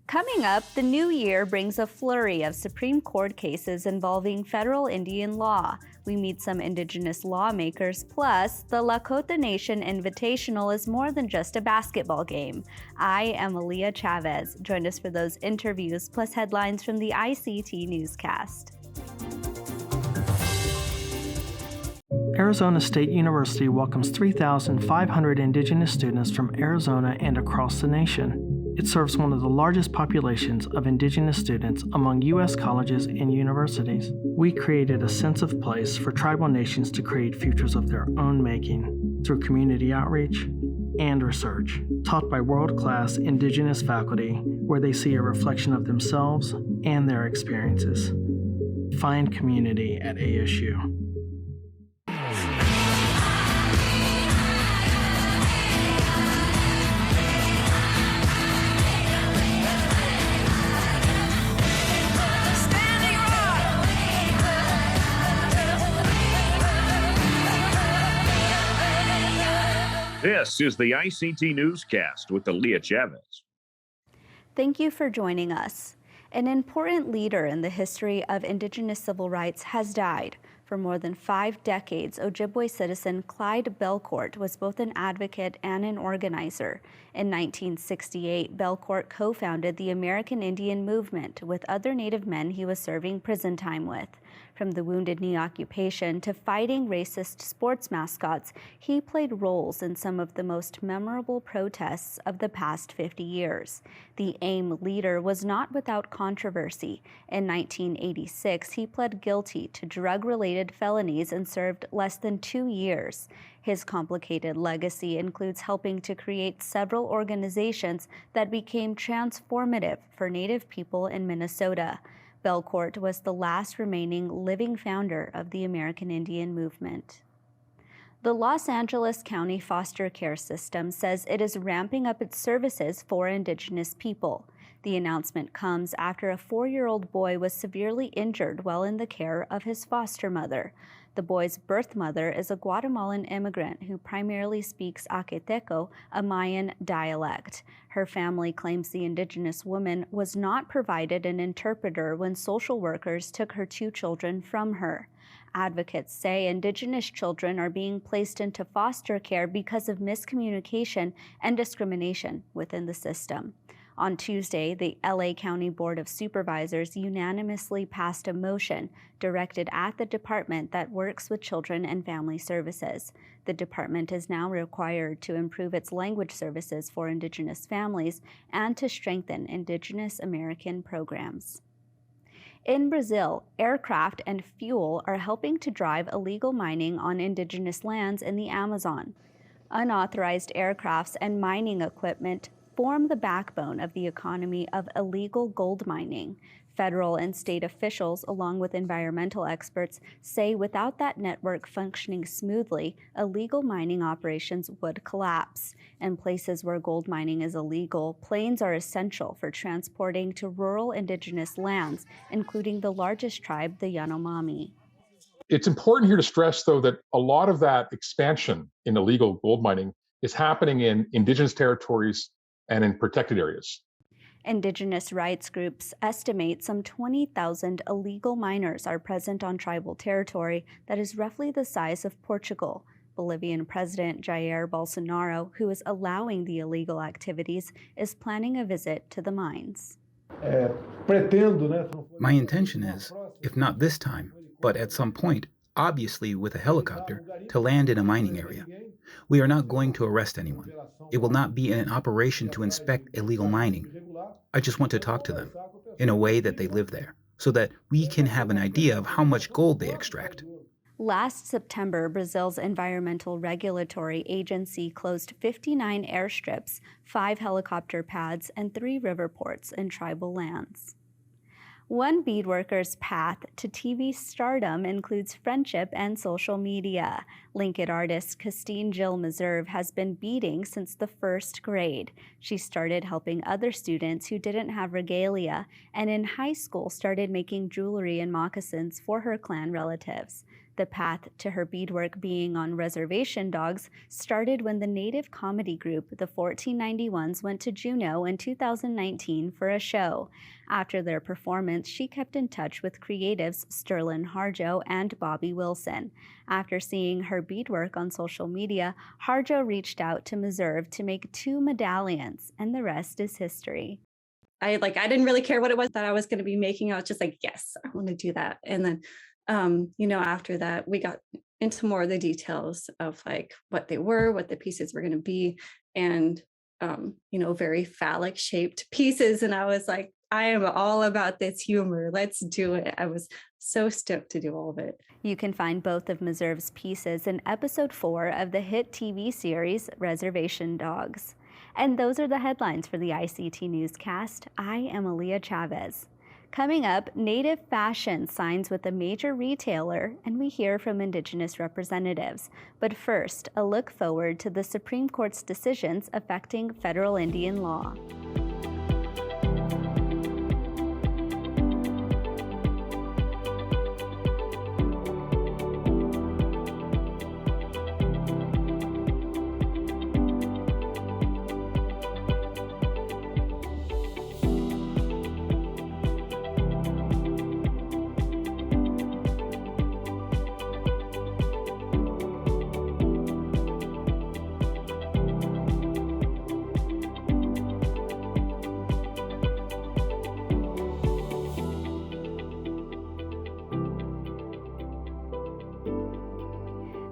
Coming up, the new year brings a flurry of Supreme Court cases involving federal Indian law. We meet some Indigenous lawmakers, plus the Lakota Nation Invitational is more than just a basketball game. I am Aaliyah Chavez. Join us for those interviews, plus headlines from the ICT Newscast. Arizona State University welcomes 3,500 Indigenous students from Arizona and across the nation. It serves one of the largest populations of Indigenous students among U.S. colleges and universities. We created a sense of place for tribal nations to create futures of their own making through community outreach and research, taught by world-class Indigenous faculty where they see a reflection of themselves and their experiences. Find community at ASU. This is the ICT Newscast with Aaliyah Chavez. Thank you for joining us. An important leader in the history of Indigenous civil rights has died. For more than 5 decades, Ojibwe citizen Clyde Belcourt was both an advocate and an organizer. In 1968, Belcourt co-founded the American Indian Movement with other Native men he was serving prison time with. From the Wounded Knee occupation to fighting racist sports mascots, he played roles in some of the most memorable protests of the past 50 years. The AIM leader was not without controversy. In 1986, he pled guilty to drug-related felonies and served less than 2 years. His complicated legacy includes helping to create several organizations that became transformative for Native people in Minnesota. Belcourt was the last remaining living founder of the American Indian Movement. The Los Angeles County Foster Care System says it is ramping up its services for Indigenous people. The announcement comes after a 4-year-old boy was severely injured while in the care of his foster mother. The boy's birth mother is a Guatemalan immigrant who primarily speaks Aketeco, a Mayan dialect. Her family claims the Indigenous woman was not provided an interpreter when social workers took her 2 children from her. Advocates say Indigenous children are being placed into foster care because of miscommunication and discrimination within the system. On Tuesday, the LA County Board of Supervisors unanimously passed a motion directed at the department that works with children and family services. The department is now required to improve its language services for Indigenous families and to strengthen Indigenous American programs. In Brazil, aircraft and fuel are helping to drive illegal mining on Indigenous lands in the Amazon. Unauthorized aircrafts and mining equipment form the backbone of the economy of illegal gold mining. Federal and state officials, along with environmental experts, say without that network functioning smoothly, illegal mining operations would collapse. In places where gold mining is illegal, planes are essential for transporting to rural Indigenous lands, including the largest tribe, the Yanomami. It's important here to stress, though, that a lot of that expansion in illegal gold mining is happening in Indigenous territories and in protected areas. Indigenous rights groups estimate some 20,000 illegal miners are present on tribal territory that is roughly the size of Portugal. Bolivian President Jair Bolsonaro, who is allowing the illegal activities, is planning a visit to the mines. My intention is, if not this time, but at some point, obviously with a helicopter, to land in a mining area. We are not going to arrest anyone. It will not be an operation to inspect illegal mining. I just want to talk to them in a way that they live there, so that we can have an idea of how much gold they extract. Last September, Brazil's environmental regulatory agency closed 59 airstrips, 5 helicopter pads, and 3 river ports in tribal lands. One beadworker's path to TV stardom includes friendship and social media. Linked artist Christine Jill Meserve has been beading since the 1st grade. She started helping other students who didn't have regalia, and in high school started making jewelry and moccasins for her clan relatives. The path to her beadwork being on reservation dogs started when the native comedy group, the 1491s, went to Juneau in 2019 for a show. After their performance, she kept in touch with creatives Sterling Harjo and Bobby Wilson. After seeing her beadwork on social media, Harjo reached out to Meserve to make 2 medallions, and the rest is history. I didn't really care what it was that I was going to be making. I was just like, yes, I want to do that. And then, after that, we got into more of the details of like what they were, what the pieces were going to be, and, very phallic shaped pieces. And I was like, I am all about this humor. Let's do it. I was so stoked to do all of it. You can find both of Meserve's pieces in episode 4 of the hit TV series Reservation Dogs. And those are the headlines for the ICT Newscast. I am Aaliyah Chavez. Coming up, Native Fashion signs with a major retailer, and we hear from Indigenous representatives. But first, a look forward to the Supreme Court's decisions affecting federal Indian law.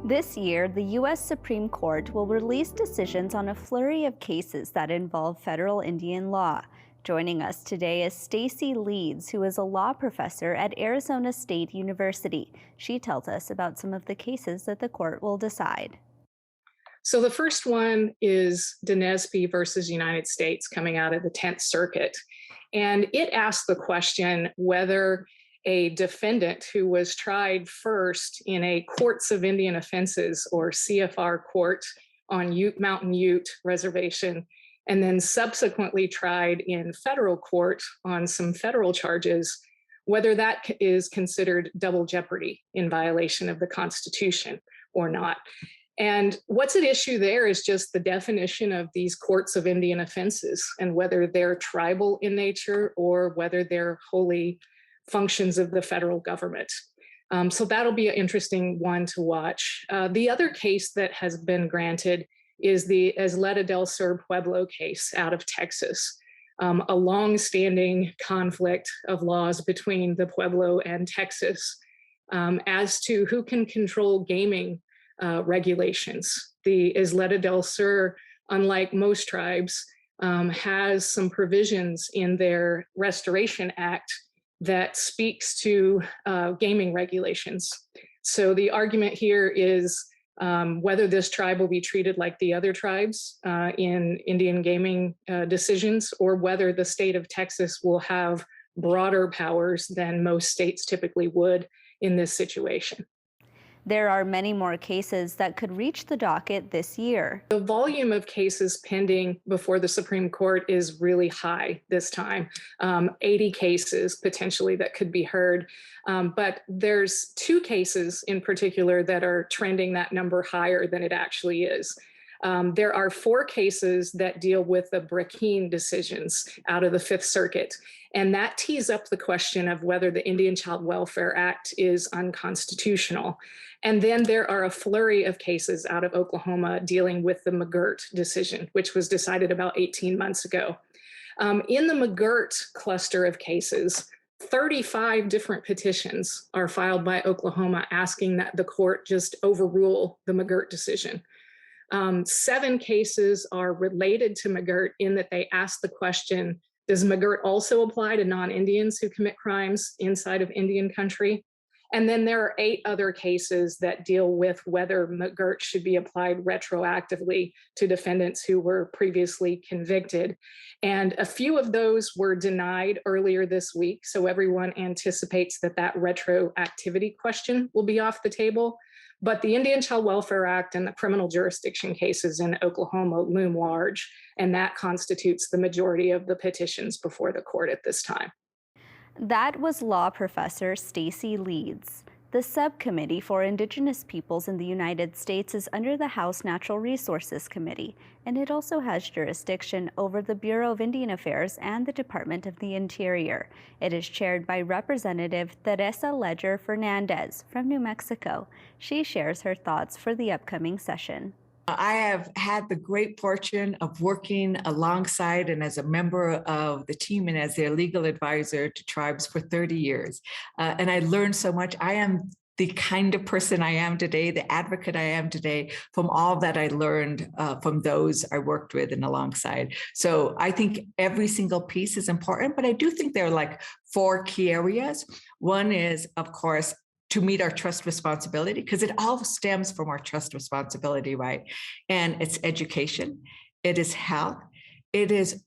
This year, the U.S. Supreme Court will release decisions on a flurry of cases that involve federal Indian law. Joining us today is Stacy Leeds, who is a law professor at Arizona State University. She tells us about some of the cases that the court will decide. So the first one is Dinesby versus United States, coming out of the 10th Circuit. And it asked the question whether a defendant who was tried first in a Courts of Indian Offenses, or CFR court, on Mountain Ute Reservation, and then subsequently tried in federal court on some federal charges, whether that is considered double jeopardy in violation of the Constitution or not. And what's at issue there is just the definition of these Courts of Indian Offenses and whether they're tribal in nature or whether they're wholly functions of the federal government. So that'll be an interesting one to watch. The other case that has been granted is the Isleta del Sur Pueblo case out of Texas, a long-standing conflict of laws between the Pueblo and Texas as to who can control gaming regulations. The Isleta del Sur, unlike most tribes, has some provisions in their Restoration Act that speaks to gaming regulations. So the argument here is whether this tribe will be treated like the other tribes in Indian gaming decisions, or whether the state of Texas will have broader powers than most states typically would in this situation. There are many more cases that could reach the docket this year. The volume of cases pending before the Supreme Court is really high this time, 80 cases potentially that could be heard. But there's 2 cases in particular that are trending that number higher than it actually is. There are 4 cases that deal with the Brackeen decisions out of the 5th Circuit. And that tees up the question of whether the Indian Child Welfare Act is unconstitutional. And then there are a flurry of cases out of Oklahoma dealing with the McGirt decision, which was decided about 18 months ago. In the McGirt cluster of cases, 35 different petitions are filed by Oklahoma asking that the court just overrule the McGirt decision. 7 cases are related to McGirt in that they ask the question, does McGirt also apply to non-Indians who commit crimes inside of Indian country? And then there are 8 other cases that deal with whether McGirt should be applied retroactively to defendants who were previously convicted. And a few of those were denied earlier this week. So everyone anticipates that that retroactivity question will be off the table. But the Indian Child Welfare Act and the criminal jurisdiction cases in Oklahoma loom large, and that constitutes the majority of the petitions before the court at this time. That was law professor Stacy Leeds. The Subcommittee for Indigenous Peoples in the United States is under the House Natural Resources Committee, and it also has jurisdiction over the Bureau of Indian Affairs and the Department of the Interior. It is chaired by Representative Teresa Ledger Fernandez from New Mexico. She shares her thoughts for the upcoming session. I have had the great fortune of working alongside and as a member of the team and as their legal advisor to tribes for 30 years. And I learned so much. I am the kind of person I am today, the advocate I am today, from all that I learned from those I worked with and alongside. So I think every single piece is important, but I do think there are like 4 key areas. One is, of course, to meet our trust responsibility, because it all stems from our trust responsibility, right? And it's education, it is health, it is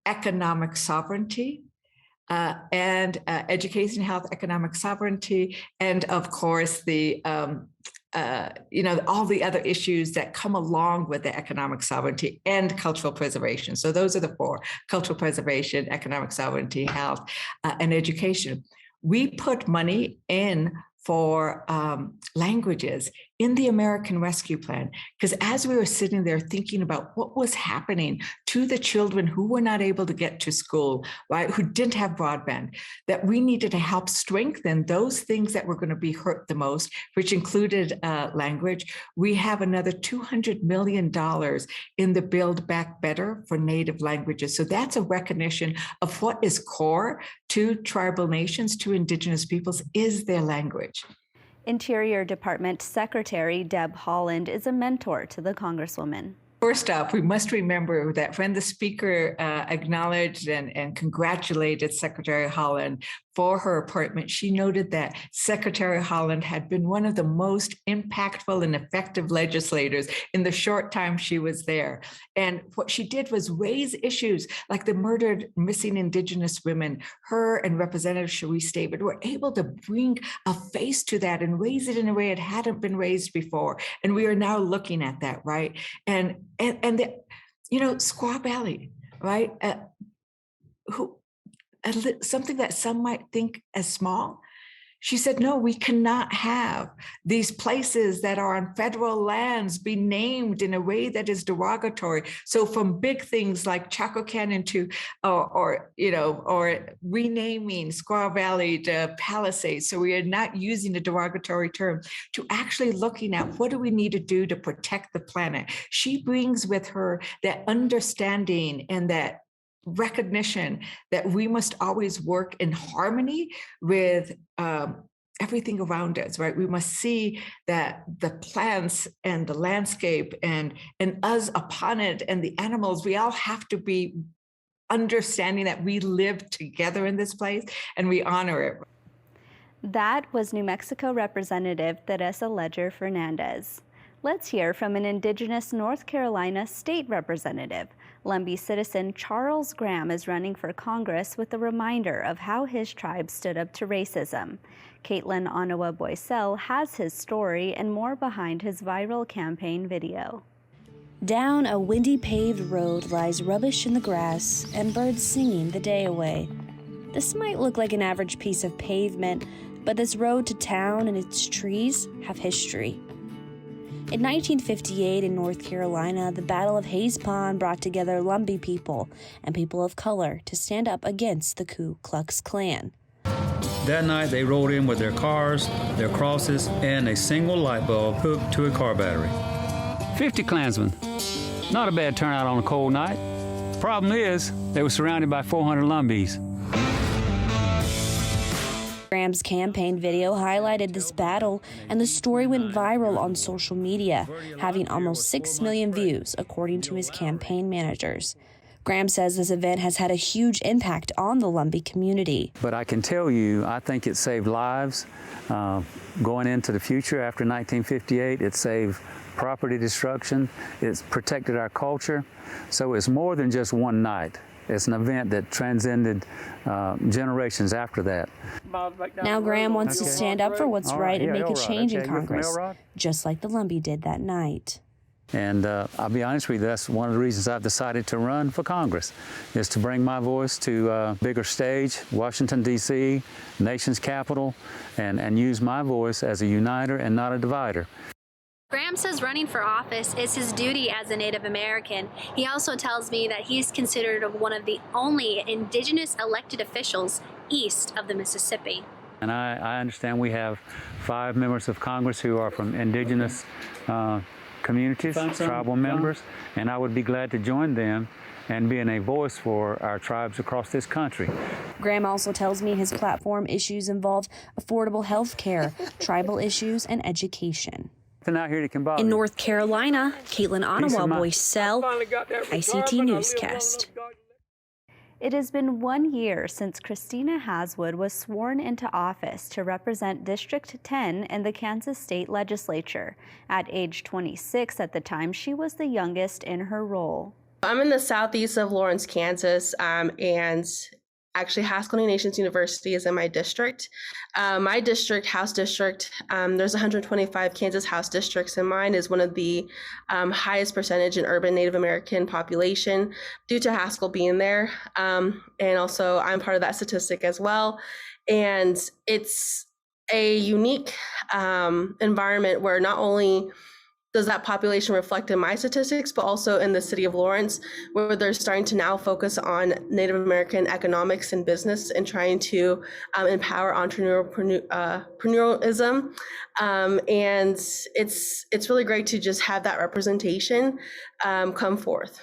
economic sovereignty, and education, health, economic sovereignty, and of course the all the other issues that come along with the economic sovereignty and cultural preservation. So those are the 4: cultural preservation, economic sovereignty, health, and education. We put money in for languages in the American Rescue Plan, because as we were sitting there thinking about what was happening to the children who were not able to get to school, right, who didn't have broadband, that we needed to help strengthen those things that were going to be hurt the most, which included language. We have another $200 million in the Build Back Better for Native languages. So that's a recognition of what is core to tribal nations, to Indigenous peoples, is their language. Interior Department Secretary Deb Haaland is a mentor to the Congresswoman. First off, we must remember that when the Speaker acknowledged and congratulated Secretary Haaland for her appointment, she noted that Secretary Haaland had been one of the most impactful and effective legislators in the short time she was there. And what she did was raise issues like the murdered, missing Indigenous women. Her and Representative Sharice David were able to bring a face to that and raise it in a way it hadn't been raised before. And we are now looking at that, right? And the, Squaw Valley, right? Something that some might think as small. She said, no, we cannot have these places that are on federal lands be named in a way that is derogatory. So from big things like Chaco Canyon to, or renaming Squaw Valley to Palisades. So we are not using a derogatory term, to actually looking at what do we need to do to protect the planet. She brings with her that understanding and that recognition that we must always work in harmony with everything around us, right? We must see that the plants and the landscape and us upon it and the animals, we all have to be understanding that we live together in this place and we honor it. That was New Mexico Representative Teresa Ledger Fernandez. Let's hear from an Indigenous North Carolina state representative. Lumbee citizen Charles Graham is running for Congress with a reminder of how his tribe stood up to racism. Caitlin Onawa Boycell has his story and more behind his viral campaign video. Down a windy paved road lies rubbish in the grass and birds singing the day away. This might look like an average piece of pavement, but this road to town and its trees have history. In 1958 in North Carolina, the Battle of Hayes Pond brought together Lumbee people and people of color to stand up against the Ku Klux Klan. That night, they rode in with their cars, their crosses, and a single light bulb hooked to a car battery. 50 Klansmen. Not a bad turnout on a cold night. Problem is, they were surrounded by 400 Lumbees. Graham's campaign video highlighted this battle, and the story went viral on social media, having almost 6 million views, according to his campaign managers. Graham says this event has had a huge impact on the Lumbee community. But I can tell you, I think it saved lives. Going into the future after 1958, it saved property destruction. It's protected our culture. So it's more than just one night. It's an event that transcended generations after that. Now Graham wants to stand up for what's right and make a change in Congress, just like the Lumbee did that night. And I'll be honest with you, that's one of the reasons I've decided to run for Congress, is to bring my voice to a bigger stage, Washington, D.C., nation's capital, and use my voice as a uniter and not a divider. Graham says running for office is his duty as a Native American. He also tells me that he's considered one of the only Indigenous elected officials east of the Mississippi. And I understand we have 5 members of Congress who are from Indigenous communities, tribal members, and I would be glad to join them and being a voice for our tribes across this country. Graham also tells me his platform issues involve affordable health care, tribal issues, and education. Out here can bother in you. North Carolina, Caitlin Onawa, Boyce-Cell, ICT Newscast. It has been 1 year since Christina Haswood was sworn into office to represent District 10 in the Kansas State Legislature. At age 26 at the time, she was the youngest in her role. I'm in the southeast of Lawrence, Kansas, and actually Lakota Nation University is in my district. My district, House District, there's 125 Kansas House districts, and mine is one of the highest percentage in urban Native American population due to Haskell being there. And also I'm part of that statistic as well. And it's a unique environment where not only does that population reflect in my statistics, but also in the city of Lawrence, where they're starting to now focus on Native American economics and business and trying to empower entrepreneurialism. And it's really great to just have that representation come forth.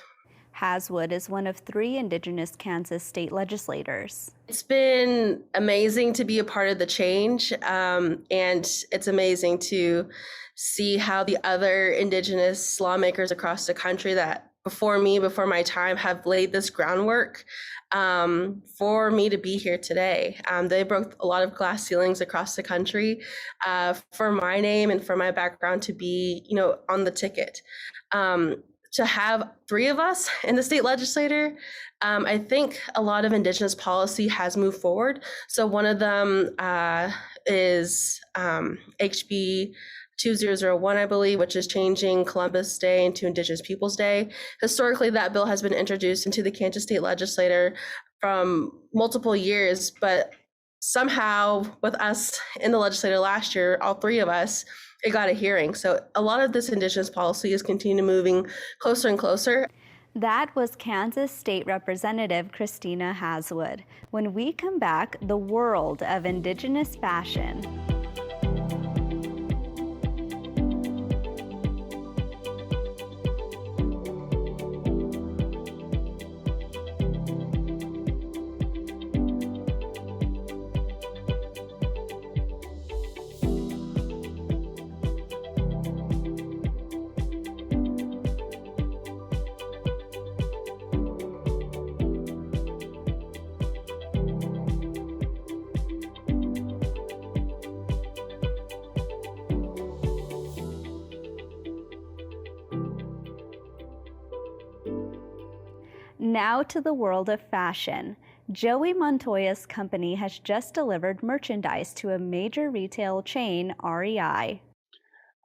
Haswood is one of 3 Indigenous Kansas state legislators. It's been amazing to be a part of the change, and it's amazing to see how the other Indigenous lawmakers across the country that before my time, have laid this groundwork for me to be here today. They broke a lot of glass ceilings across the country for my name and for my background to be, on the ticket. To have 3 of us in the state legislature, I think a lot of Indigenous policy has moved forward. So one of them is HB 2001, I believe, which is changing Columbus Day into Indigenous Peoples Day. Historically, that bill has been introduced into the Kansas State Legislature from multiple years, but somehow with us in the legislature last year, all 3 of us, it got a hearing. So a lot of this Indigenous policy is continuing moving closer and closer. That was Kansas State Representative Christina Haswood. When we come back, the world of Indigenous fashion. Now to the world of fashion. Joey Montoya's company has just delivered merchandise to a major retail chain, REI.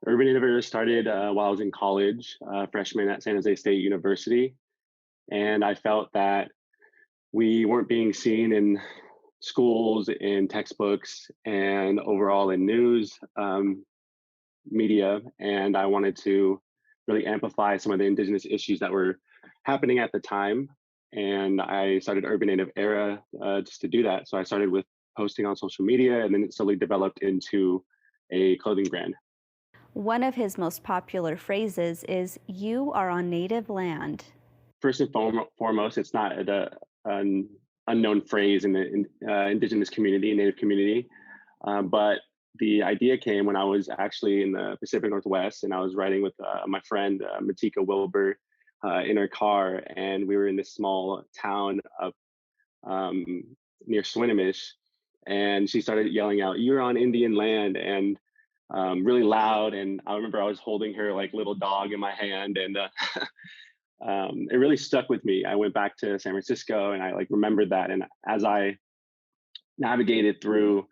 Urban Innovator started while I was in college, freshman at San Jose State University. And I felt that we weren't being seen in schools, in textbooks, and overall in news media. And I wanted to really amplify some of the Indigenous issues that were happening at the time. And I started Urban Native Era just to do that. So I started with posting on social media, and then it slowly developed into a clothing brand. One of his most popular phrases is, "You are on Native land." First and foremost, it's not an unknown phrase in the Indigenous community, Native community, but the idea came when I was actually in the Pacific Northwest, and I was riding with my friend Matika Wilbur in her car, and we were in this small town up near Swinomish, and she started yelling out, "You're on Indian land," and really loud. And I remember I was holding her like little dog in my hand, and it really stuck with me. I went back to San Francisco, and I remembered that. And as I navigated through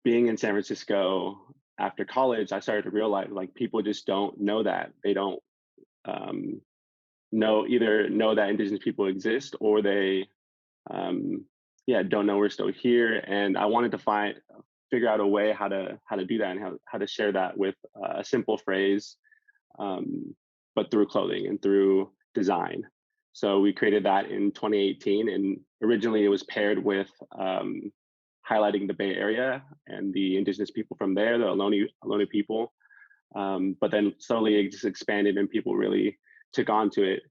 being in San Francisco after college, I started to realize people just don't know that. They don't either know that Indigenous people exist, or they don't know we're still here. And I wanted to figure out a way how to do that, and how to share that with a simple phrase, but through clothing and through design. So we created that in 2018, and originally it was paired with highlighting the Bay Area and the Indigenous people from there, the Ohlone people. But then slowly it just expanded, and people really took on to it.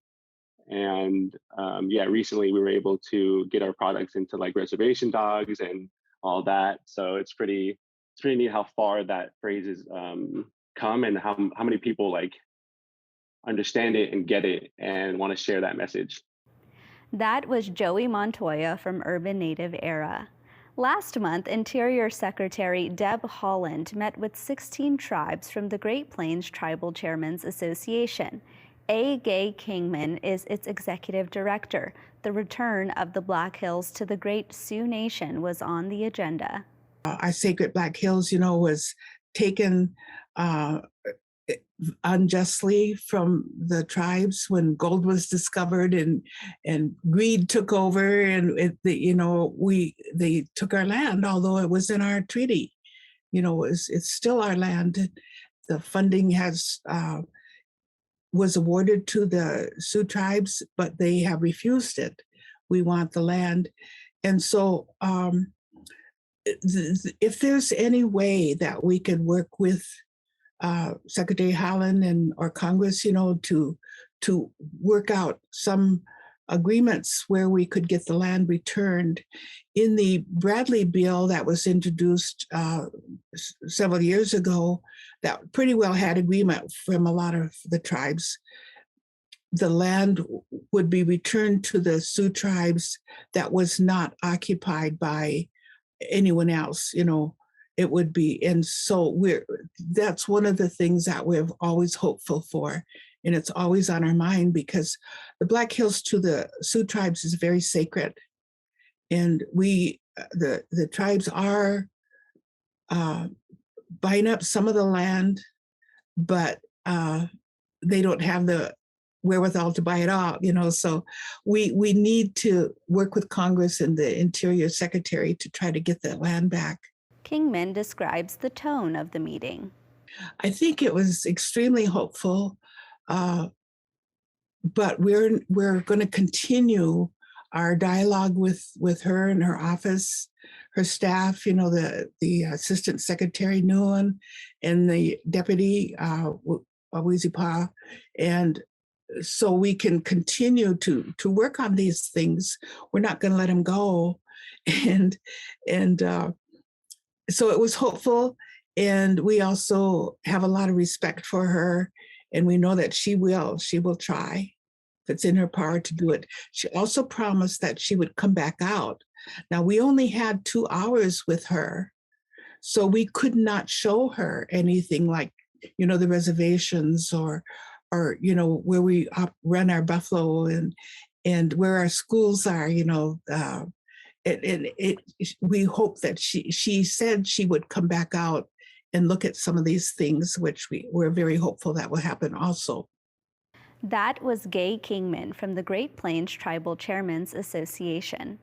And recently we were able to get our products into like reservation dogs and all that. So it's pretty neat how far that phrase has come, and how many people like understand it and get it and want to share that message. That was Joey Montoya from Urban Native Era. Last month, Interior Secretary Deb Haaland met with 16 tribes from the Great Plains Tribal Chairmen's Association. A. Gay Kingman is its executive director. The return of the Black Hills to the Great Sioux Nation was on the agenda. Our sacred Black Hills, was taken unjustly from the tribes when gold was discovered, and greed took over, and they took our land, although it was in our treaty. It's still our land. The funding was awarded to the Sioux tribes, but they have refused it. We want the land. And so if there's any way that we could work with Secretary Haaland or Congress, to work out some agreements where we could get the land returned. In the Bradley bill that was introduced several years ago, that pretty well had agreement from a lot of the tribes. The land would be returned to the Sioux tribes that was not occupied by anyone else, it would be. And so that's one of the things that we're always hopeful for. And it's always on our mind, because the Black Hills to the Sioux tribes is very sacred. And the tribes are buying up some of the land, but they don't have the wherewithal to buy it all, so we need to work with Congress and the Interior Secretary to try to get that land back. Kingman describes the tone of the meeting. I think it was extremely hopeful, but we're going to continue our dialogue with her and her office, her staff, the Assistant Secretary Nguyen and the Deputy Wizipa, and so we can continue to work on these things. We're not going to let them go, and so it was hopeful, and we also have a lot of respect for her, and we know that she will try if it's in her power to do it. She also promised that she would come back out. Now, we only had 2 hours with her, so we could not show her anything like, the reservations or where we run our buffalo and where our schools are, we hope that she said she would come back out and look at some of these things, which we're very hopeful that will happen also. That was Gay Kingman from the Great Plains Tribal Chairmen's Association.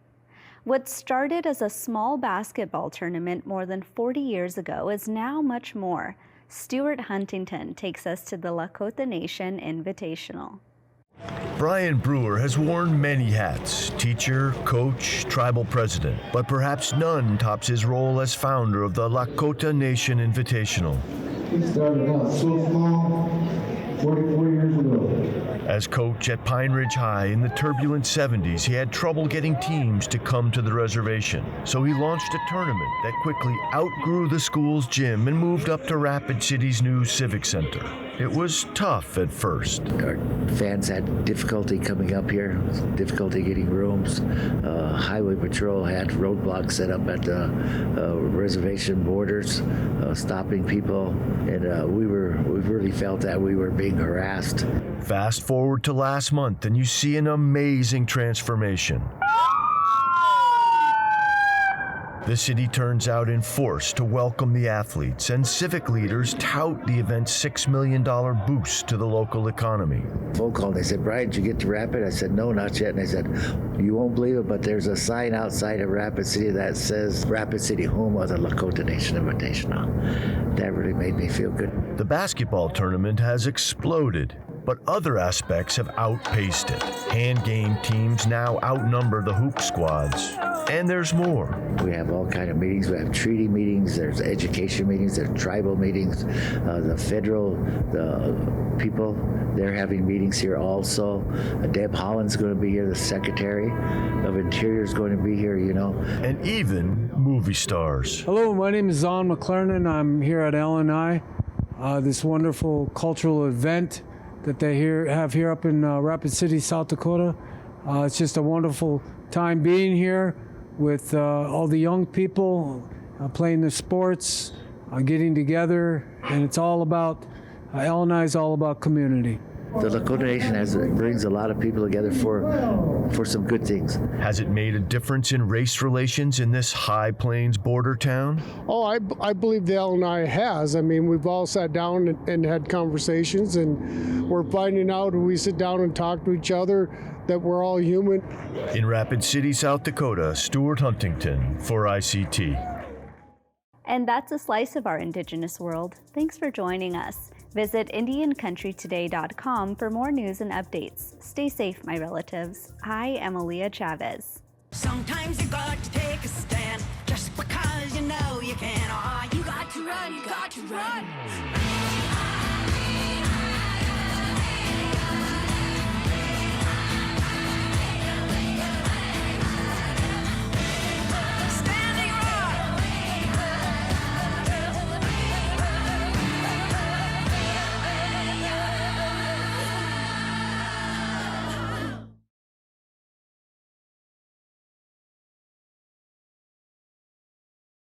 What started as a small basketball tournament more than 40 years ago is now much more. Stuart Huntington takes us to the Lakota Nation Invitational. Brian Brewer has worn many hats: teacher, coach, tribal president, but perhaps none tops his role as founder of the Lakota Nation Invitational. We started out so small, 44 years ago. As coach at Pine Ridge High in the turbulent 70s, he had trouble getting teams to come to the reservation. So he launched a tournament that quickly outgrew the school's gym and moved up to Rapid City's new Civic Center. It was tough at first. Our fans had difficulty coming up here, difficulty getting rooms. Highway Patrol had roadblocks set up at the reservation borders, stopping people, and we really felt that we were being harassed. Fast forward to last month, and you see an amazing transformation. The city turns out in force to welcome the athletes, and civic leaders tout the event's $6 million boost to the local economy. Phone call, and they said, "Brian, did you get to Rapid?" I said, "No, not yet." And they said, "You won't believe it, but there's a sign outside of Rapid City that says Rapid City, home of the Lakota Nation Invitational." That really made me feel good. The basketball tournament has exploded, but other aspects have outpaced it. Hand game teams now outnumber the hoop squads. And there's more. We have all kind of meetings. We have treaty meetings, there's education meetings, there's tribal meetings. The federal people, they're having meetings here also. Deb Holland's going to be here, the Secretary of Interior is going to be here, you know. And even movie stars. Hello, my name is Zon McLernan. I'm here at LNI, this wonderful cultural event that they have here up in Rapid City, South Dakota. It's just a wonderful time being here with all the young people playing the sports, getting together, and it's all about, LNI is all about community. The Lakota Nation brings a lot of people together for some good things. Has it made a difference in race relations in this High Plains border town? Oh, I believe the LNI has. I mean, we've all sat down and had conversations, and we're finding out when we sit down and talk to each other that we're all human. In Rapid City, South Dakota, Stuart Huntington for ICT. And that's a slice of our Indigenous world. Thanks for joining us. Visit IndianCountryToday.com for more news and updates. Stay safe, my relatives. I am Aaliyah Chavez. Sometimes you got to take a stand just because you know you can. Oh, you got to run, you got to run.